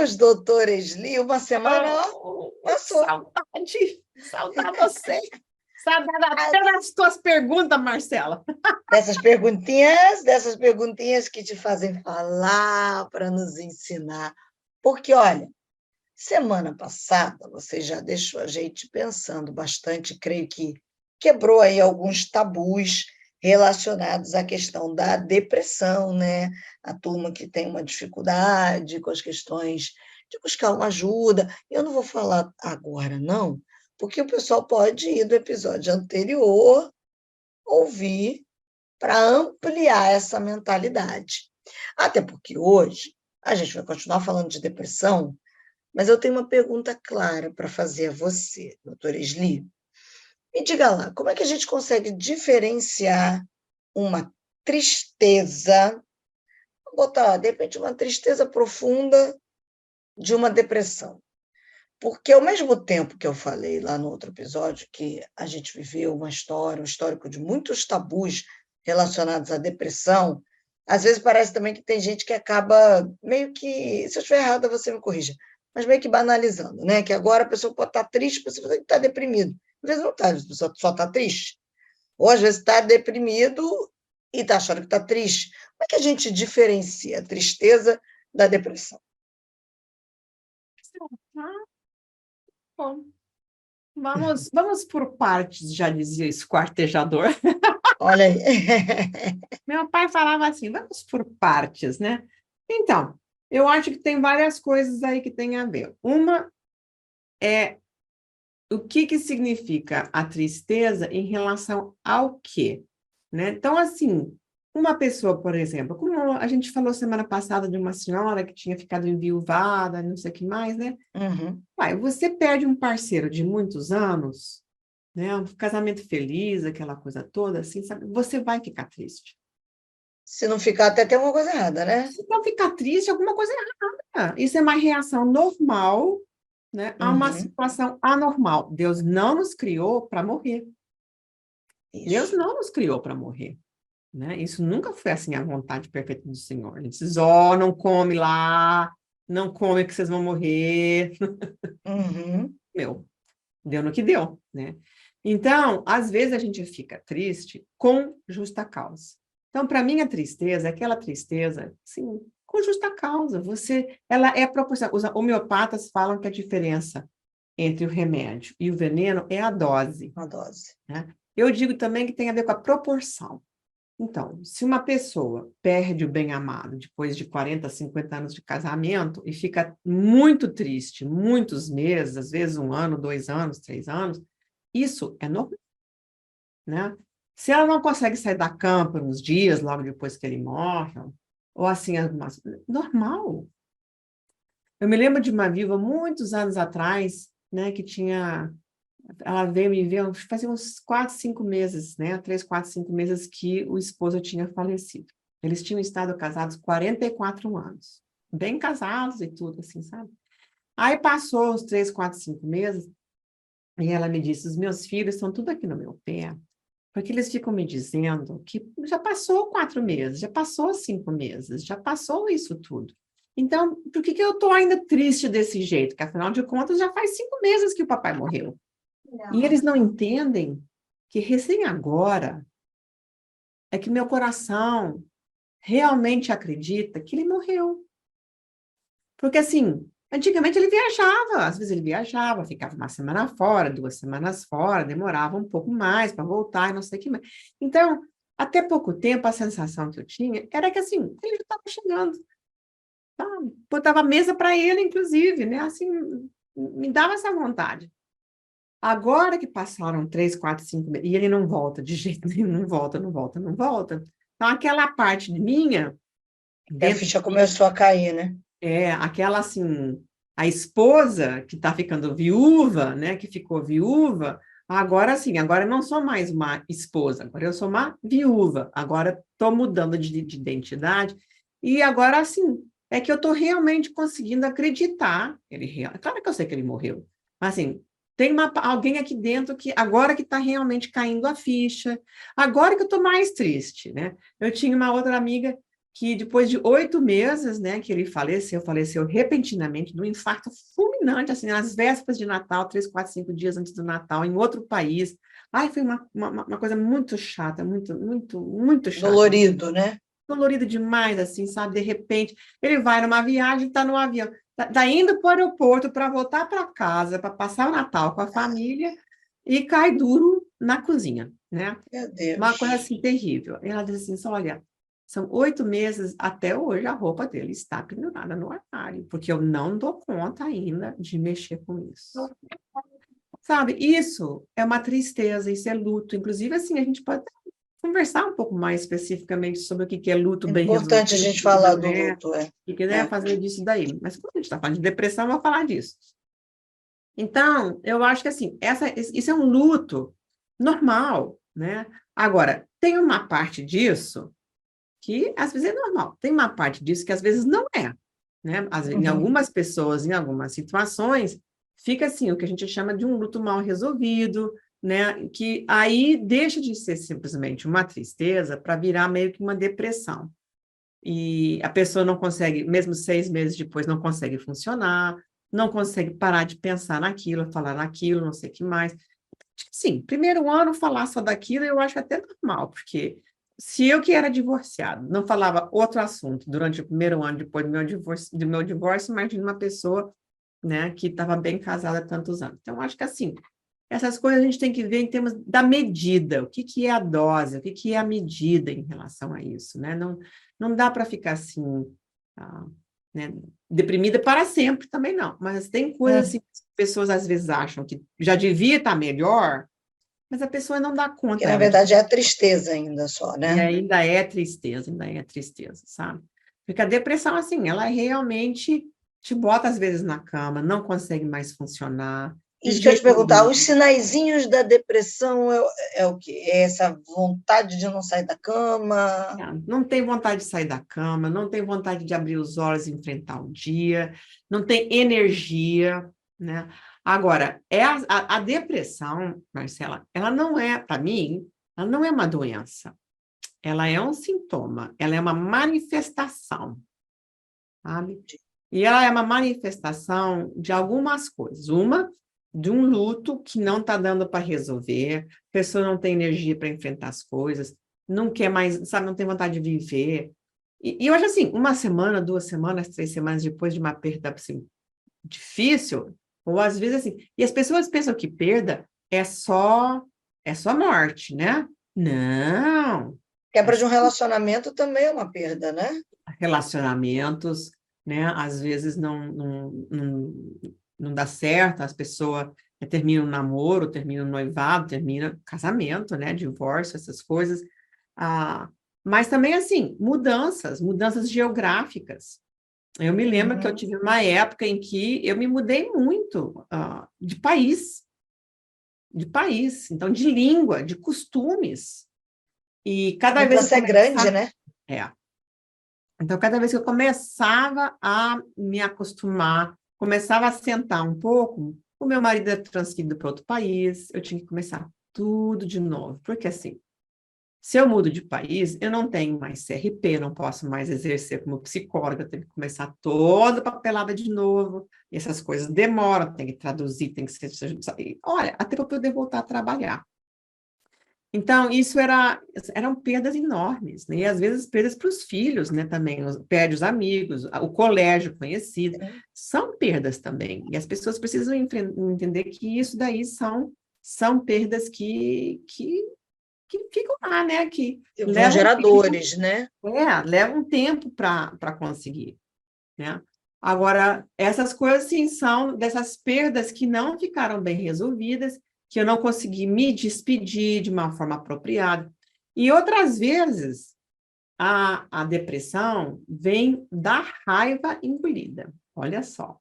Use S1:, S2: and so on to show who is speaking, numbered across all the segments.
S1: voltamos, doutora Esli, uma semana, passou.
S2: Saudade você. Saudade até das tuas perguntas, Marcela.
S1: Dessas perguntinhas que te fazem falar para nos ensinar. Porque, olha, semana passada você já deixou a gente pensando bastante, creio que quebrou aí alguns tabus relacionados à questão da depressão, né? A turma que tem uma dificuldade com as questões de buscar uma ajuda. Eu não vou falar agora, não, porque o pessoal pode ir do episódio anterior ouvir para ampliar essa mentalidade. Até porque hoje a gente vai continuar falando de depressão, mas eu tenho uma pergunta clara para fazer a você, doutora Esli. Me diga lá, como é que a gente consegue diferenciar uma tristeza, vou botar, de repente, uma tristeza profunda de uma depressão? Porque, ao mesmo tempo que eu falei lá no outro episódio que a gente viveu uma história, um histórico de muitos tabus relacionados à depressão, às vezes parece também que tem gente que acaba meio que, se eu estiver errada, você me corrija, mas meio que banalizando, né? Que agora a pessoa pode estar triste, a pessoa está deprimido. Às vezes não está, a pessoa só está triste. Ou às vezes está deprimido e está achando que está triste. Como é que a gente diferencia a tristeza da depressão?
S2: Bom, vamos por partes, já dizia esse quartejador.
S1: Olha aí.
S2: Meu pai falava assim, vamos por partes, né? Então, eu acho que tem várias coisas aí que tem a ver. Uma é o que significa a tristeza em relação ao quê, né? Então, assim, uma pessoa, por exemplo, como a gente falou semana passada de uma senhora que tinha ficado enviuvada, não sei o que mais, né?
S1: Uhum.
S2: Pai, você perde um parceiro de muitos anos, né? Um casamento feliz, aquela coisa toda, assim, sabe? Você vai ficar triste.
S1: Se não ficar, até tem uma coisa errada, né?
S2: Se não ficar triste, alguma coisa errada. Isso é uma reação normal, né, a uma
S1: Uhum.
S2: situação anormal. Deus não nos criou para morrer. Deus
S1: Isso.
S2: não nos criou para morrer, né? Isso nunca foi assim a vontade perfeita do Senhor. Ele diz, ó, não come lá, não come que vocês vão morrer.
S1: Uhum.
S2: Meu, deu no que deu, né? Então, às vezes a gente fica triste com justa causa. Então, para mim, a tristeza é aquela tristeza, sim, com justa causa. Ela é proporcional. Os homeopatas falam que a diferença entre o remédio e o veneno é a dose,
S1: Uma dose.
S2: né? Eu digo também que tem a ver com a proporção. Então, se uma pessoa perde o bem-amado depois de 40, 50 anos de casamento e fica muito triste, muitos meses, às vezes 1 ano, 2 anos, 3 anos, isso é normal, né? Se ela não consegue sair da cama por uns dias, logo depois que ele morre, ou assim, normal. Eu me lembro de uma viúva, muitos anos atrás, né, que tinha... Ela veio me ver, fazia uns 4, 5 meses, né? 3, 4, 5 meses que o esposo tinha falecido. Eles tinham estado casados 44 anos. Bem casados e tudo, assim, sabe? Aí passou os 3, 4, 5 meses, e ela me disse, os meus filhos estão tudo aqui no meu pé, porque eles ficam me dizendo que já passou 4 meses, já passou 5 meses, já passou isso tudo. Então, por que eu estou ainda triste desse jeito? Que, afinal de contas, já faz 5 meses que o papai morreu. E eles não entendem que recém agora é que meu coração realmente acredita que ele morreu. Porque, assim, antigamente ele viajava, às vezes ele viajava, ficava uma semana fora, 2 semanas fora, demorava um pouco mais para voltar e não sei o que mais. Então, até pouco tempo, a sensação que eu tinha era que, assim, ele já estava chegando. Tá? Botava a mesa para ele, inclusive, né? Assim, me dava essa vontade. Agora que passaram 3, 4, 5 meses, e ele não volta de jeito nenhum, não volta, não volta, não volta. Então, aquela parte minha,
S1: E a
S2: dentro
S1: ficha começou a cair, né?
S2: aquela assim, a esposa que está ficando viúva, né, que ficou viúva, agora sim, agora eu não sou mais uma esposa, agora eu sou uma viúva, agora estou mudando de identidade, e agora sim, é que eu estou realmente conseguindo acreditar, claro que eu sei que ele morreu, mas assim, tem alguém aqui dentro que agora que está realmente caindo a ficha, agora que eu estou mais triste, né? Eu tinha uma outra amiga que depois de 8 meses, né, que ele faleceu repentinamente de um infarto fulminante, assim, nas vésperas de Natal, 3, 4, 5 dias antes do Natal, em outro país. Ai, foi uma coisa muito chata, muito chata.
S1: Dolorido, né?
S2: Dolorido demais, assim, sabe? De repente, ele vai numa viagem, está no avião, tá indo para o aeroporto para voltar para casa, para passar o Natal com a família, e cai duro na cozinha, né?
S1: Meu
S2: Uma coisa
S1: Deus.
S2: assim terrível. Ela diz assim: olha, são 8 meses, até hoje a roupa dele está pendurada no armário, porque eu não dou conta ainda de mexer com isso. Sabe, isso é uma tristeza, isso é luto. Inclusive, assim, a gente pode conversar um pouco mais especificamente sobre o que é luto
S1: É
S2: bem
S1: importante a
S2: resolvido, o
S1: gente
S2: que
S1: falar
S2: não
S1: do
S2: é,
S1: luto, é.
S2: o que é
S1: É.
S2: fazer disso daí. Mas quando a gente está falando de depressão, vamos falar disso. Então, eu acho que assim, isso é um luto normal, né? Agora, tem uma parte disso que às vezes é normal, tem uma parte disso que às vezes não é, né? Em
S1: Uhum.
S2: algumas pessoas, em algumas situações, fica assim, o que a gente chama de um luto mal resolvido, né? Que aí deixa de ser simplesmente uma tristeza para virar meio que uma depressão. E a pessoa não consegue, mesmo 6 meses depois, não consegue funcionar, não consegue parar de pensar naquilo, falar naquilo, não sei o que mais. Sim, primeiro ano falar só daquilo eu acho até normal, porque se eu que era divorciado não falava outro assunto durante o primeiro ano depois do meu divórcio, imagina uma pessoa, né, que estava bem casada há tantos anos. Então, acho que assim, essas coisas a gente tem que ver em termos da medida, o que é a dose, o que é a medida em relação a isso, né? Não dá para ficar assim, ah, né, deprimida para sempre também não, mas tem coisas
S1: Uhum.
S2: assim, que as pessoas às vezes acham que já devia estar melhor, mas a pessoa não dá
S1: Que
S2: conta
S1: na
S2: ainda de,
S1: verdade é a tristeza ainda só,
S2: e
S1: né?
S2: ainda é tristeza, sabe? Porque a depressão, assim, ela realmente te bota às vezes na cama, não consegue mais funcionar, de
S1: Isso que eu ia te
S2: jeito
S1: perguntar, os
S2: nenhum.
S1: sinaizinhos da depressão é o quê? É essa vontade de não sair da cama?
S2: Não tem vontade de sair da cama, não tem vontade de abrir os olhos e enfrentar o dia, não tem energia, né? Agora, a depressão, Marcela, ela não é, para mim, ela não é uma doença, ela é um sintoma, ela é uma manifestação, sabe? E ela é uma manifestação de algumas coisas. Uma, de um luto que não está dando para resolver, a pessoa não tem energia para enfrentar as coisas, não quer mais, sabe, não tem vontade de viver. E eu acho assim, uma semana, 2 semanas, 3 semanas depois de uma perda assim, difícil, ou às vezes assim, e as pessoas pensam que perda é só morte, né? Não,
S1: Quebra
S2: as
S1: de um relacionamento também é uma perda, né?
S2: relacionamentos, né? Às vezes não dá certo, as pessoas terminam um namoro, terminam um noivado, terminam casamento, né? Divórcio, essas coisas. Ah, mas também, assim, mudanças geográficas. Eu me lembro que eu
S1: Uhum.
S2: tive uma época em que eu me mudei muito de país, então de língua, de costumes. E cada vez que eu
S1: Mudança é grande,
S2: começava,
S1: né?
S2: é, então, cada vez que eu começava a me acostumar, começava a sentar um pouco, o meu marido era transferido para outro país, eu tinha que começar tudo de novo. Porque, assim, se eu mudo de país, eu não tenho mais CRP, não posso mais exercer como psicóloga, eu tenho que começar toda a papelada de novo, e essas coisas demoram, tem que traduzir, tem que ser. Olha, até para eu poder voltar a trabalhar. Então, isso eram perdas enormes, né? E às vezes perdas para os filhos, né, também, perde os amigos, o colégio conhecido, são perdas também. E as pessoas precisam entender que isso daí são perdas que ficam lá, né? Que
S1: Vão
S2: levam um tempo,
S1: geradores, né?
S2: levam um tempo para conseguir, né? Agora, essas coisas, sim, são dessas perdas que não ficaram bem resolvidas, que eu não consegui me despedir de uma forma apropriada. E outras vezes, a depressão vem da raiva engolida. Olha só.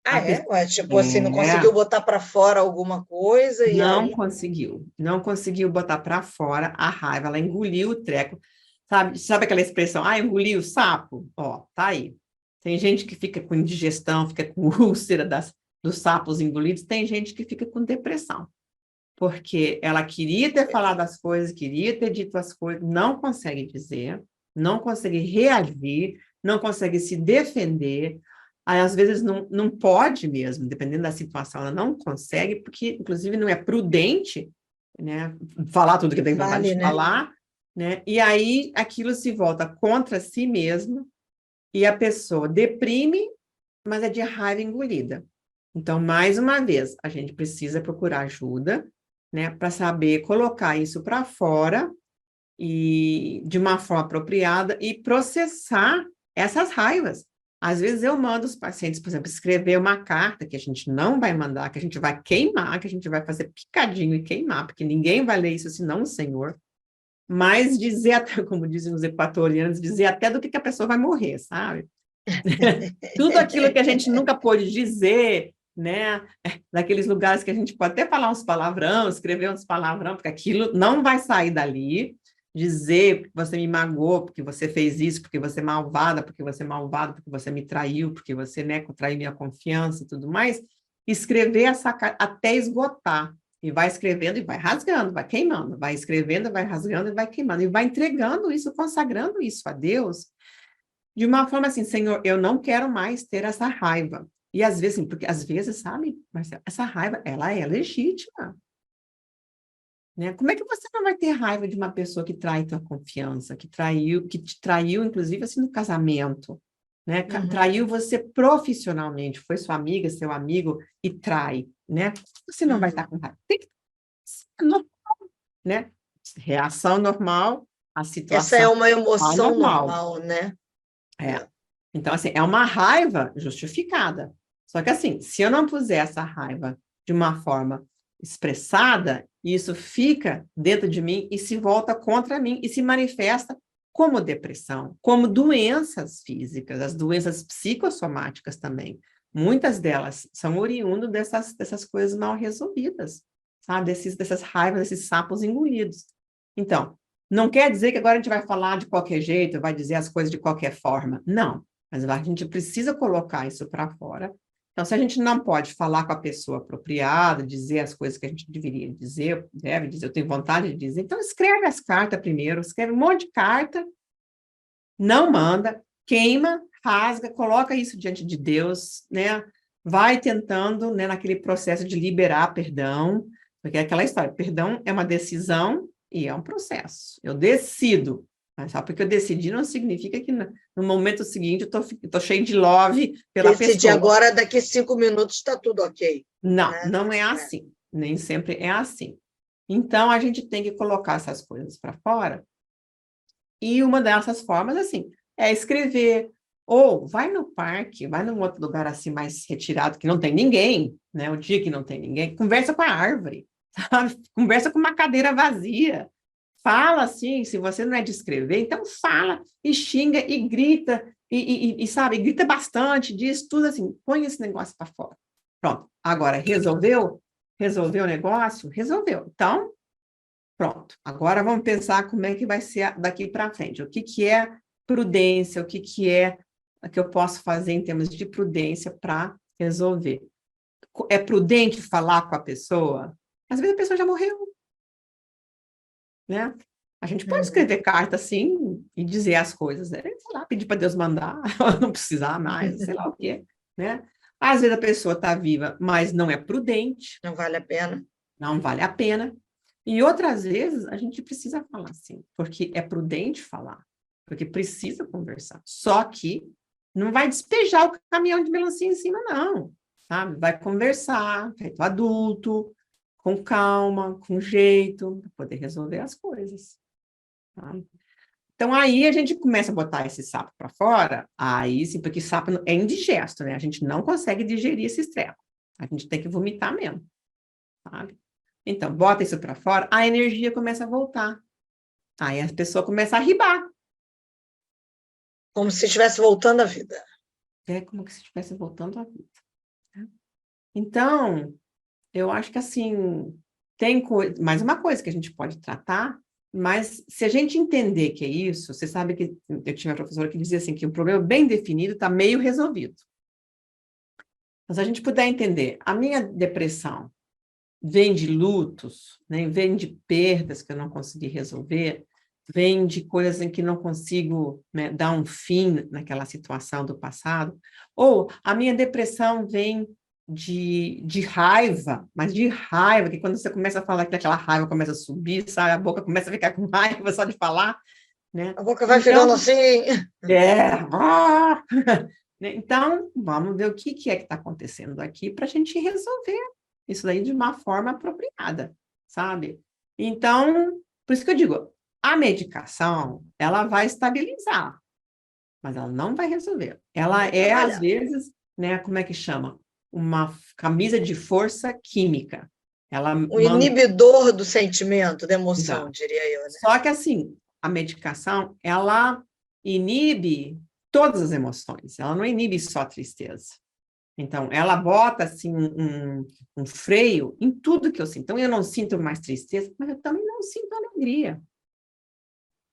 S1: Ah,
S2: A
S1: é?
S2: pessoa
S1: Ué, tipo assim, não conseguiu botar para fora alguma coisa e aí
S2: não conseguiu botar para fora a raiva, ela engoliu o treco. Sabe aquela expressão, engoliu o sapo? Ó, tá aí. Tem gente que fica com indigestão, fica com úlcera dos sapos engolidos, tem gente que fica com depressão. porque ela queria ter falado as coisas, queria ter dito as coisas, não consegue dizer, não consegue reagir, não consegue se defender. Aí, às vezes, não pode mesmo, dependendo da situação, ela não consegue, porque, inclusive, não é prudente, né, falar tudo que tem vontade
S1: Vale,
S2: de
S1: né?
S2: falar, né? E aí aquilo se volta contra si mesmo e a pessoa deprime, mas é de raiva engolida. Então, mais uma vez, a gente precisa procurar ajuda, né, para saber colocar isso para fora e de uma forma apropriada e processar essas raivas. Às vezes eu mando os pacientes, por exemplo, escrever uma carta que a gente não vai mandar, que a gente vai queimar, que a gente vai fazer picadinho e queimar, porque ninguém vai ler isso senão o Senhor. Mas dizer até, como dizem os equatorianos, dizer até do que a pessoa vai morrer, sabe? Tudo aquilo que a gente nunca pôde dizer, né? Naqueles lugares que a gente pode até falar uns palavrão, escrever uns palavrão, porque aquilo não vai sair dali. Dizer que você me magoou, porque você fez isso, porque você é malvada, porque você é malvado, porque você me traiu, porque você, né, traiu minha confiança e tudo mais. Escrever essa até esgotar. E vai escrevendo e vai rasgando, vai queimando, vai escrevendo, vai rasgando e vai queimando. E vai entregando isso, consagrando isso a Deus de uma forma assim, Senhor, eu não quero mais ter essa raiva. E às vezes, porque às vezes, sabe, Marcelo, essa raiva, ela é legítima, né? Como é que você não vai ter raiva de uma pessoa que trai tua confiança, que te traiu, inclusive, assim, no casamento, né? Traiu você profissionalmente, foi sua amiga, seu amigo, e trai, né? Você não vai estar com raiva. Tem que ser normal, né? Reação normal, a
S1: Essa é
S2: situação
S1: uma
S2: é
S1: emoção
S2: normal.
S1: normal, né?
S2: É. Então, assim, é uma raiva justificada. Só que, assim, se eu não puser essa raiva de uma forma expressada, isso fica dentro de mim e se volta contra mim e se manifesta como depressão, como doenças físicas, as doenças psicossomáticas também. Muitas delas são oriundas dessas coisas mal resolvidas, sabe? Dessas raivas, desses sapos engolidos. Então, não quer dizer que agora a gente vai falar de qualquer jeito, vai dizer as coisas de qualquer forma. Não. Mas a gente precisa colocar isso para fora. Então, se a gente não pode falar com a pessoa apropriada, dizer as coisas que a gente deveria dizer, deve dizer, eu tenho vontade de dizer, então escreve as cartas primeiro, escreve um monte de carta, não manda, queima, rasga, coloca isso diante de Deus, né? Vai tentando, né, naquele processo de liberar perdão, porque é aquela história, perdão é uma decisão e é um processo. Eu decido, mas só porque eu decidi não significa que no momento seguinte eu tô cheio de love pela
S1: Decidi
S2: pessoa.
S1: agora, daqui 5 minutos está tudo ok,
S2: Não,
S1: né?
S2: não é
S1: É.
S2: assim. Nem sempre é assim. Então, a gente tem que colocar essas coisas para fora. E uma dessas formas, assim, é escrever. Ou vai no parque, vai num outro lugar assim mais retirado, que não tem ninguém, né? O dia que não tem ninguém, conversa com a árvore, sabe? Conversa com uma cadeira vazia. Fala assim, se você não é de escrever, então fala e xinga e grita e sabe, grita bastante, diz tudo assim, põe esse negócio para fora. Pronto. Agora, resolveu? Resolveu o negócio? Resolveu. Então, pronto. Agora vamos pensar como é que vai ser daqui para frente. O que é prudência? O que é que eu posso fazer em termos de prudência para resolver? É prudente falar com a pessoa? Às vezes a pessoa já morreu, né? A gente pode
S1: Uhum.
S2: escrever carta assim e dizer as coisas, né? Sei lá, pedir para Deus mandar, não precisar mais, sei lá o quê, né? Às vezes a pessoa está viva, mas não é prudente,
S1: Não vale a pena.
S2: não vale a pena. E outras vezes a gente precisa falar assim, porque é prudente falar, porque precisa conversar. Só que não vai despejar o caminhão de melancia em cima, não, sabe? Vai conversar, feito adulto, com calma, com jeito, para poder resolver as coisas. Tá? Então, aí a gente começa a botar esse sapo para fora, aí sim, porque sapo é indigesto, né? A gente não consegue digerir esse estresse. A gente tem que vomitar mesmo, sabe? Então, bota isso para fora, a energia começa a voltar. Aí a pessoa começa a ribar.
S1: Como se estivesse voltando à vida.
S2: É como se estivesse voltando à vida. Né? Então, eu acho que assim, tem mais uma coisa que a gente pode tratar, mas se a gente entender que é isso, você sabe que eu tinha uma professora que dizia assim, que o problema bem definido está meio resolvido. Mas se a gente puder entender, a minha depressão, vem de lutos, né? Vem de perdas que eu não consegui resolver, vem de coisas em que não consigo, né, dar um fim naquela situação do passado, ou a minha depressão vem de raiva, mas de raiva, que quando você começa a falar que aquela raiva começa a subir, sabe, a boca começa a ficar com raiva só de falar, né?
S1: A boca vai
S2: Então,
S1: ficando assim.
S2: é, né? Então, vamos ver o que é que está acontecendo aqui para a gente resolver isso daí de uma forma apropriada, sabe? Então, por isso que eu digo, a medicação, ela vai estabilizar, mas ela não vai resolver. Ela
S1: Vai
S2: é, às
S1: trabalhar.
S2: vezes, né, como é que chama? Uma camisa de força química. Ela
S1: O
S2: mantém.
S1: inibidor do sentimento, da emoção, diria eu, né?
S2: Só que, assim, a medicação, ela inibe todas as emoções, ela não inibe só a tristeza. Então, ela bota, assim, um freio em tudo que eu sinto. Então, eu não sinto mais tristeza, mas eu também não sinto alegria,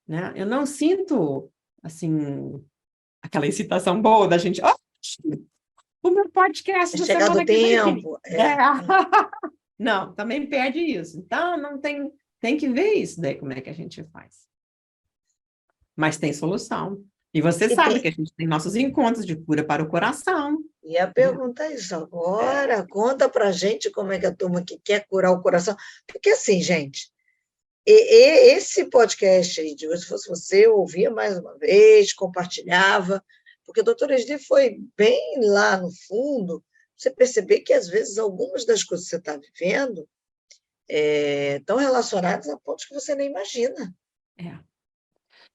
S2: né? Eu não sinto, assim, aquela excitação boa da gente, oh, o meu podcast
S1: É
S2: da
S1: chegado o
S2: semana que vem.
S1: tempo.
S2: É. Não, também perde isso. Então, não tem que ver isso daí, como é que a gente faz. Mas tem solução. E você
S1: E
S2: sabe
S1: tem,
S2: que a gente tem nossos encontros de cura para o coração,
S1: ia
S2: né?
S1: perguntar isso
S2: É,
S1: agora. Conta pra gente como é que a turma que quer curar o coração. Porque assim, gente, esse podcast aí de hoje, se fosse você, eu ouvia mais uma vez, compartilhava, porque o doutor Esli foi bem lá no fundo, você perceber que às vezes algumas das coisas que você está vivendo estão relacionadas a pontos que você nem imagina.
S2: é.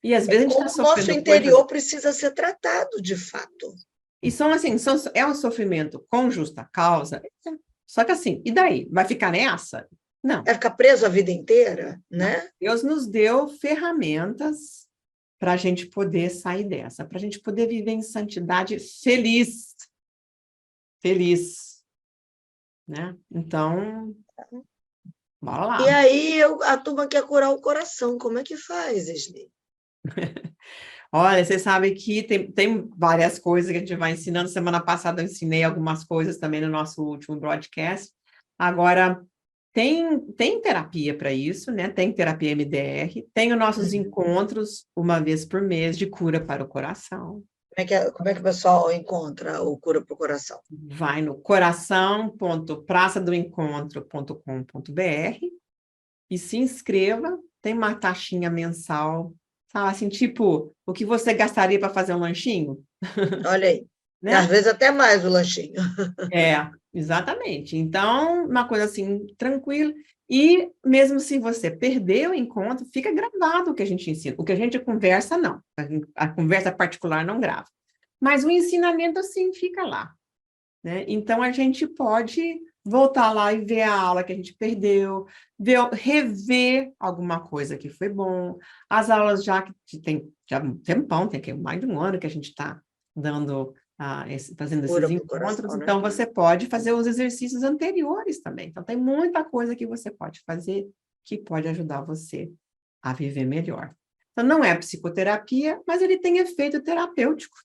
S2: E às
S1: É
S2: vezes a gente está
S1: como o nosso
S2: sofrendo coisas.
S1: interior precisa ser tratado, de fato.
S2: E são assim, é um sofrimento com justa causa. Só que assim, e daí? Vai ficar nessa? Não,
S1: Vai ficar preso a vida inteira,
S2: não.
S1: né?
S2: Deus nos deu ferramentas para a gente poder sair dessa, para a gente poder viver em santidade feliz, feliz, né? Então, bora
S1: E
S2: lá.
S1: aí a turma quer curar o coração. Como é que faz, Esli?
S2: Olha, você sabe que tem várias coisas que a gente vai ensinando. Semana passada eu ensinei algumas coisas também no nosso último broadcast. Agora, tem terapia para isso, né? Tem terapia MDR, tem os nossos
S1: Uhum.
S2: encontros uma vez por mês de cura para o coração.
S1: Como é que o pessoal encontra o cura para o coração?
S2: Vai no coração.praçadoencontro.com.br e se inscreva. Tem uma taxinha mensal, sabe? Assim, tipo, o que você gastaria para fazer um lanchinho,
S1: Olha aí. Às
S2: né?
S1: vezes até mais o lanchinho.
S2: É, exatamente. Então, uma coisa assim, tranquila. E mesmo se você perder o encontro, fica gravado o que a gente ensina. O que a gente conversa, não. A conversa particular não grava. Mas o ensinamento, sim, fica lá, né? Então, a gente pode voltar lá e ver a aula que a gente perdeu, rever alguma coisa que foi bom. As aulas já que tem já um tempão, tem que mais de um ano que a gente está dando, fazendo esses
S1: Cura para o
S2: encontros,
S1: coração, né?
S2: então você pode fazer os exercícios anteriores também. Então, tem muita coisa que você pode fazer que pode ajudar você a viver melhor. Então, não é psicoterapia, mas ele tem efeito terapêutico,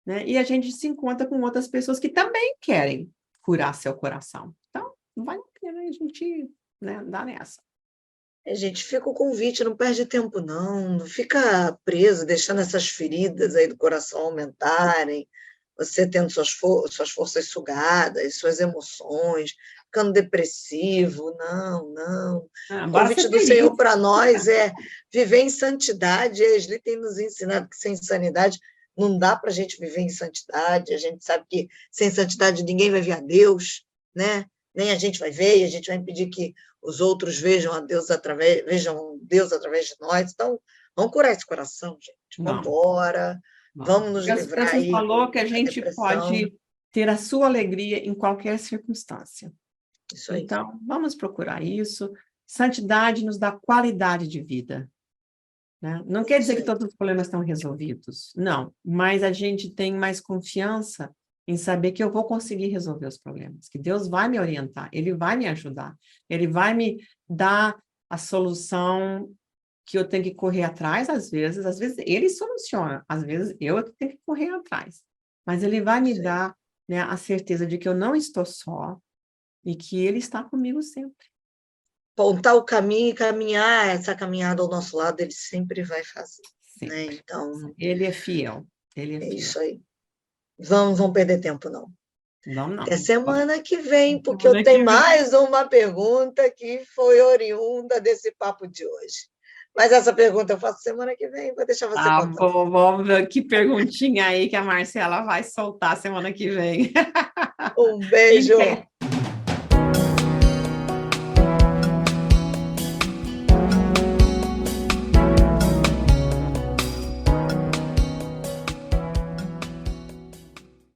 S2: né? E a gente se encontra com outras pessoas que também querem curar seu coração. Então, vale a pena a gente, né, dar nessa.
S1: Gente, fica o convite, não perde tempo, não. Não fica preso, deixando essas feridas aí do coração aumentarem, você tendo suas forças sugadas, suas emoções, ficando depressivo. Não, não. O
S2: Bora
S1: convite
S2: ser
S1: do Senhor
S2: feliz.
S1: para nós é viver em santidade. A Esli tem nos ensinado que sem sanidade não dá para a gente viver em santidade. A gente sabe que sem santidade ninguém vai ver a Deus, né? Nem a gente vai ver, e a gente vai impedir que os outros vejam Deus através de nós. Então, vamos curar esse coração, gente. Vamos
S2: Vamos,
S1: embora,
S2: vamos.
S1: vamos nos livrar
S2: Você
S1: aí
S2: falou que a
S1: da
S2: gente
S1: depressão.
S2: pode ter a sua alegria em qualquer circunstância.
S1: Isso aí.
S2: Então, vamos procurar isso. Santidade nos dá qualidade de vida, né? Não quer dizer
S1: Isso
S2: que
S1: aí.
S2: todos os problemas estão resolvidos, não, mas a gente tem mais confiança em saber que eu vou conseguir resolver os problemas, que Deus vai me orientar, Ele vai me ajudar, Ele vai me dar a solução que eu tenho que correr atrás, às vezes Ele soluciona, às vezes eu é que tenho que correr atrás, mas Ele vai me
S1: Isso aí.
S2: dar, né, a certeza de que eu não estou só e que Ele está comigo sempre.
S1: apontar o caminho e caminhar essa caminhada ao nosso lado, ele sempre vai fazer, né?
S2: Sempre.
S1: Então,
S2: Ele é fiel. Ele é
S1: é
S2: fiel.
S1: isso aí. Vamos perder tempo, não.
S2: Vamos
S1: Até
S2: não.
S1: semana que vem, porque eu
S2: Semana que
S1: tenho
S2: vem.
S1: mais uma pergunta que foi oriunda desse papo de hoje. Mas essa pergunta eu faço semana que vem, vou deixar você
S2: Tá
S1: contar.
S2: bom, vamos ver que perguntinha aí que a Marcela vai soltar semana que vem.
S1: Um
S2: Em
S1: beijo!
S2: pé.